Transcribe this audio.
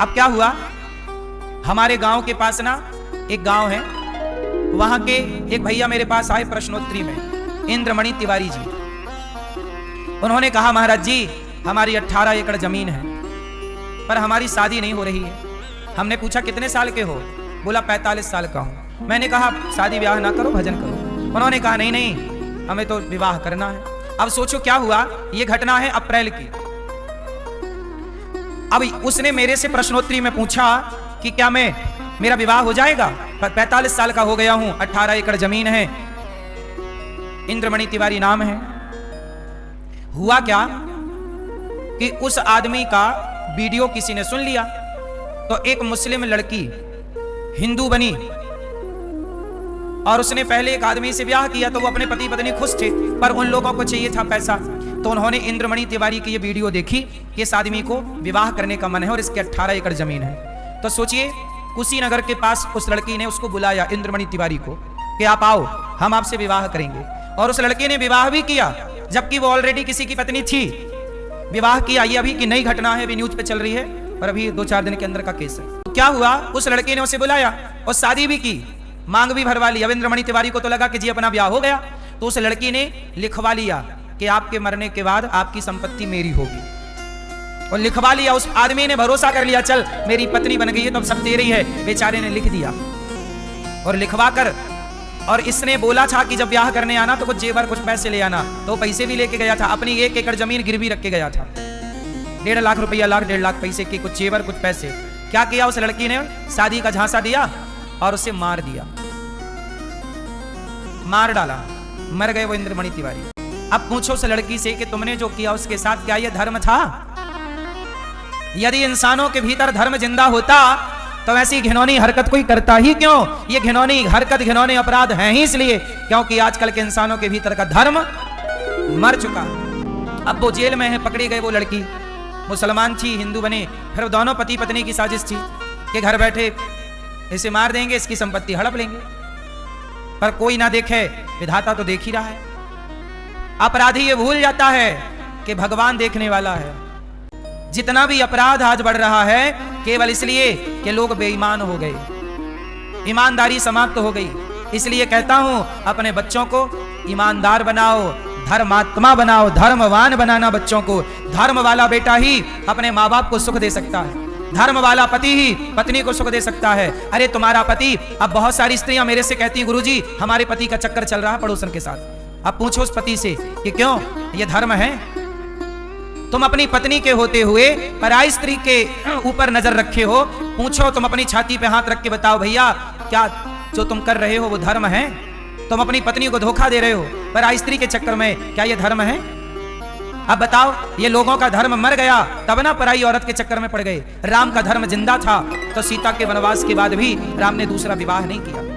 अब क्या हुआ, हमारे गांव के पास ना एक गांव है, वहां के एक भैया मेरे पास आए प्रश्नोत्तरी में, इंद्रमणि तिवारी जी। उन्होंने कहा महाराज जी हमारी 18 एकड़ जमीन है पर हमारी शादी नहीं हो रही है। हमने पूछा कितने साल के हो? बोला 45 साल का हूं। मैंने कहा शादी ब्याह ना करो, भजन करो। उन्होंने कहा नहीं नहीं हमें तो विवाह करना है। अब सोचो क्या हुआ, यह घटना है अप्रैल की। अब उसने मेरे से प्रश्नोत्तरी में पूछा कि क्या मेरा विवाह हो जाएगा? 45 साल का हो गया हूं, 18 एकड़ जमीन है, इंद्रमणि तिवारी नाम है। हुआ क्या कि उस आदमी का वीडियो किसी ने सुन लिया, तो एक मुस्लिम लड़की हिंदू बनी और उसने पहले एक आदमी से ब्याह किया, तो वो अपने पति पत्नी खुश थे, पर उन लोगों को चाहिए था पैसा। तो उन्होंने इंद्रमणि तिवारी की ये वीडियो देखी कि इस आदमी को विवाह करने का मन है और इसके 18 एकड़ जमीन है। तो सोचिए कुशीनगर के पास उस लड़की ने उसको बुलाया इंद्रमणि तिवारी को कि आप आओ हम आपसे विवाह करेंगे। और उस लड़के ने विवाह भी किया, जबकि वो ऑलरेडी किसी की पत्नी थी। विवाह किया, ये अभी की नई घटना है, अभी न्यूज पे चल रही है और अभी 2-4 दिन के अंदर का केस है। तो क्या हुआ, उस लड़के ने उसे बुलाया और शादी भी की, मांग भी भरवा ली। अब इंद्रमणि तिवारी को तो लगा कि जी अपना ब्याह हो गया, तो उस लड़की ने लिखवा लिया कि आपके मरने के बाद आपकी संपत्ति मेरी होगी, और लिखवा लिया। उस आदमी ने भरोसा कर लिया, चल मेरी पत्नी बन गई है तो अब सब तेरी है। बेचारे ने लिख दिया और लिखवा कर, और इसने बोला था कि जब ब्याह करने आना तो कुछ जेवर कुछ पैसे ले आना, तो पैसे भी लेके गया था। अपनी 1 एकड़ जमीन गिरवी रख के गया था, 1.5 लाख रुपया, 1.5 लाख पैसे के, कुछ जेवर कुछ पैसे। क्या किया उस लड़की ने, शादी का झांसा दिया और उसे मार दिया, मार डाला, मर गए वो इंद्रमणि तिवारी। अब पूछो उस लड़की से कि तुमने जो किया उसके साथ क्या यह धर्म था? यदि इंसानों के भीतर धर्म जिंदा होता तो ऐसी घिनौनी हरकत कोई करता ही क्यों? ये घिनौनी हरकत, घिनौने अपराध हैं ही इसलिए क्योंकि आजकल के इंसानों के भीतर का धर्म मर चुका। अब वो जेल में है, पकड़ी गए। वो लड़की मुसलमान थी, हिंदू बने, फिर दोनों पति पत्नी की साजिश थी कि घर बैठे इसे मार देंगे, इसकी संपत्ति हड़प लेंगे। पर कोई ना देखे, विधाता तो देख ही रहा है। अपराधी ये भूल जाता है कि भगवान देखने वाला है। जितना भी अपराध आज बढ़ रहा है केवल इसलिए कि लोग बेईमान हो गए, ईमानदारी समाप्त हो गई। इसलिए कहता हूं अपने बच्चों को ईमानदार बनाओ, धर्मात्मा बनाओ, धर्मवान बनाना बच्चों को। धर्म वाला बेटा ही अपने माँ बाप को सुख दे सकता है, धर्म वाला पति ही पत्नी को सुख दे सकता है। अरे तुम्हारा पति, अब बहुत सारी स्त्रियां मेरे से कहती हैं गुरुजी हमारे पति का चक्कर चल रहा है पड़ोसन के साथ। अब पूछो उस पति से कि क्यों, ये धर्म है? तुम अपनी पत्नी के होते हुए पराई स्त्री के ऊपर नजर रखे हो। पूछो, तुम अपनी छाती पे हाथ रख के बताओ भैया क्या जो तुम कर रहे हो वो धर्म है? तुम अपनी पत्नी को धोखा दे रहे हो पराई स्त्री के चक्कर में, क्या ये धर्म है? अब बताओ, ये लोगों का धर्म मर गया तब ना पराई औरत के चक्कर में पड़ गए। राम का धर्म जिंदा था तो सीता के वनवास के बाद भी राम ने दूसरा विवाह नहीं किया।